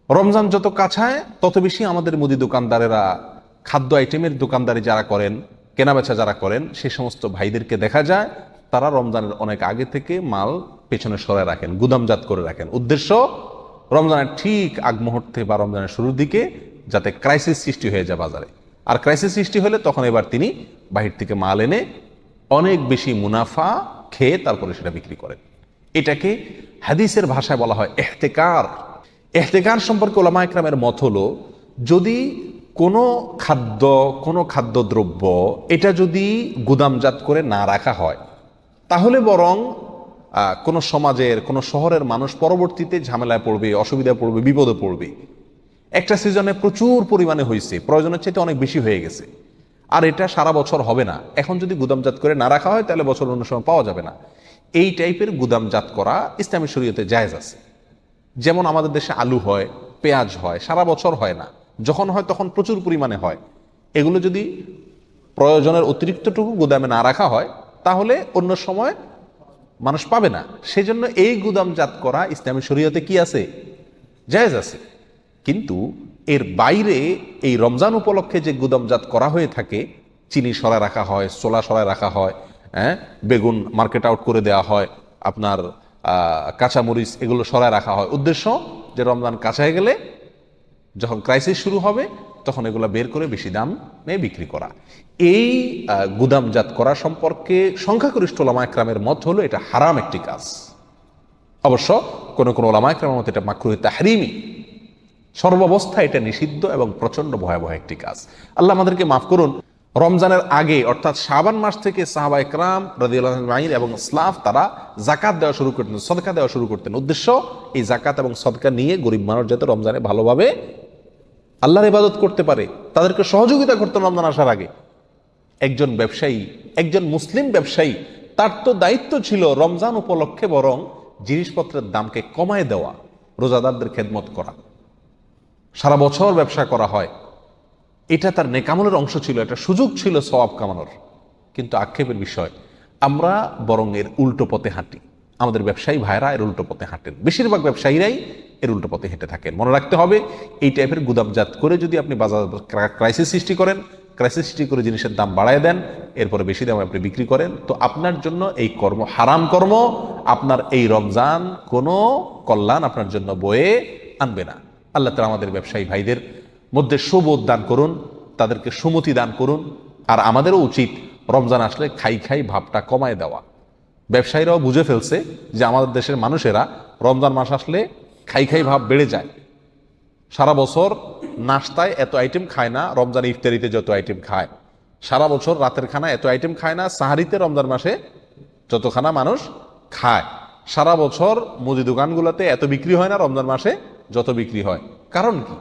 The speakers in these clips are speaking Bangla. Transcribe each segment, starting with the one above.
রমজান যত কাছায় তত বেশি আমাদের মুদি দোকানদারেরা, খাদ্য আইটেমের দোকানদারি যারা করেন, কেনাবেচা যারা করেন, সেই সমস্ত ভাইদেরকে দেখা যায় তারা রমজানের অনেক আগে থেকে মাল পেছনে সরায় রাখেন, গুদামজাত করে রাখেন। উদ্দেশ্য রমজানের ঠিক আগ মুহূর্তে বা রমজানের শুরুর দিকে যাতে ক্রাইসিস সৃষ্টি হয়ে যায় বাজারে। আর ক্রাইসিস সৃষ্টি হলে তখন এবার তিনি বাহির থেকে মাল এনে অনেক বেশি মুনাফা খেয়ে তারপরে সেটা বিক্রি করেন। এটাকে হাদিসের ভাষায় বলা হয় ইহতিকার। ইহতিকার সম্পর্কে ওলামা ইকরামের মত হলো, যদি কোনো খাদ্যদ্রব্য এটা যদি গুদামজাত করে না রাখা হয়, তাহলে বরং কোনো সমাজের, কোনো শহরের মানুষ পরবর্তীতে ঝামেলায় পড়বে, অসুবিধায় পড়বে, বিপদে পড়বে। একটা সিজনে প্রচুর পরিমাণে হয়েছে, প্রয়োজনের চাইতে অনেক বেশি হয়ে গেছে, আর এটা সারা বছর হবে না। এখন যদি গুদামজাত করে না রাখা হয় তাহলে বছর অন্য সময় পাওয়া যাবে না। এই টাইপের গুদামজাত করা ইসলামী শরীয়তে জায়েজ আছে। যেমন আমাদের দেশে আলু হয়, পেঁয়াজ হয়, সারা বছর হয় না, যখন হয় তখন প্রচুর পরিমাণে হয়। এগুলো যদি প্রয়োজনের অতিরিক্তটুকু গুদামে না রাখা হয় তাহলে অন্য সময় মানুষ পাবে না। সেজন্য এই গুদামজাত করা ইসলামী শরীয়তে কি আছে? জায়েজ আছে। কিন্তু এর বাইরে এই রমজান উপলক্ষে যে গুদামজাত করা হয়ে থাকে, চিনি সরায় রাখা হয়, ছোলা সরায় রাখা হয়, বেগুন মার্কেট আউট করে দেওয়া হয়, আপনার কাঁচামরিচ এগুলো সরায় রাখা হয়। উদ্দেশ্য যে রমজান কাছায় গেলে যখন ক্রাইসিস শুরু হবে তখন এগুলো বের করে বেশি দামে বিক্রি করা। এই গুদামজাত করা সম্পর্কে সংখ্যাগরিষ্ঠ ওলামা ইকরামের মত হলো এটা হারাম একটি কাজ। অবশ্য কোন কোন ওলামা ইকরামের মত এটা মাকরুহে তাহরিমি, সর্বাবস্থা এটা নিষিদ্ধ এবং প্রচন্ড ভয়াবহ একটি কাজ। আল্লাহ আমাদেরকে মাফ করুন। রমজানের আগে অর্থাৎ শাবান মাস থেকে সাহাবা ইকরাম রাদিয়াল্লাহু আনহুম এবং সালাফ তারা যাকাত দেওয়া শুরু করতেন, সদকা দেওয়া শুরু করতেন। উদ্দেশ্য এই যাকাত এবং সদকা নিয়ে গরিব মানুষ যাতে রমজানে ভালোভাবে আল্লাহর ইবাদত করতে পারে, তাদেরকে সহযোগিতা করতেন রমজান আসার আগে। একজন ব্যবসায়ী, একজন মুসলিম ব্যবসায়ী, তার তো দায়িত্ব ছিল রমজান উপলক্ষে বরং জিনিসপত্রের দামকে কমায় দেওয়া, রোজাদারদের খেদমত করা। সারা বছর ব্যবসা করা হয়, এটা তার নেকামলের অংশ ছিল, এটা সুযোগ ছিল সওয়াব কামানোর। কিন্তু আক্ষেপের বিষয়, আমরা বরং এর উল্টো পথে হাঁটি। আমাদের ব্যবসায়ী ভাইরা এর উল্টো পথে হাঁটেন, বেশিরভাগ ব্যবসায়ীরাই এর উল্টো পথে হেঁটে থাকেন। মনে রাখতে হবে, এই টাইপের গুদামজাত করে যদি আপনি বাজার ক্রাইসিস সৃষ্টি করেন, ক্রাইসিস সৃষ্টি করে জিনিসের দাম বাড়ায় দেন, এরপরে বেশি দামে আপনি বিক্রি করেন, তো আপনার জন্য এই কর্ম হারাম কর্ম। আপনার এই রমজান কোনো কল্যাণ আপনার জন্য বয়ে আনবে না। আল্লাহ তাআলা আমাদের ব্যবসায়ী ভাইদের মধ্যে সুবোধ দান করুন, তাদেরকে সুমতি দান করুন। আর আমাদেরও উচিত রমজান আসলে খাই খাই ভাবটা কমায় দেওয়া। ব্যবসায়ীরাও বুঝে ফেলছে যে আমাদের দেশের মানুষেরা রমজান মাস আসলে খাই খাই ভাব বেড়ে যায়। সারা বছর নাস্তায় এত আইটেম খায় না, রমজান ইফতারিতে যত আইটেম খায়। সারা বছর রাতের খানা এত আইটেম খায় না, সাহারিতে রমজান মাসে যতখানা মানুষ খায়। সারা বছর মুদি দোকানগুলোতে এত বিক্রি হয় না, রমজান মাসে যত বিক্রি হয়। কারণ কি?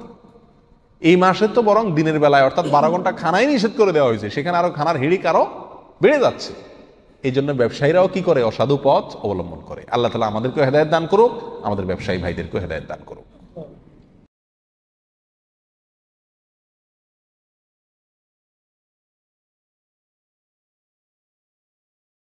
এই মাসে তো বরং দিনের বেলায় অর্থাৎ 12 ঘন্টা খানাই নিষেধ করে দেওয়া হয়েছে, সেখানে আরো খানার হিড়িক আরো বেড়ে যাচ্ছে। এই জন্য ব্যবসায়ীরাও কি করে? অসাধু পথ অবলম্বন করে। আল্লাহ তাআলা আমাদেরকেও হেদায়েত দান করুক, আমাদের ব্যবসায়ী ভাইদেরকেও হেদায়েত দান করুক।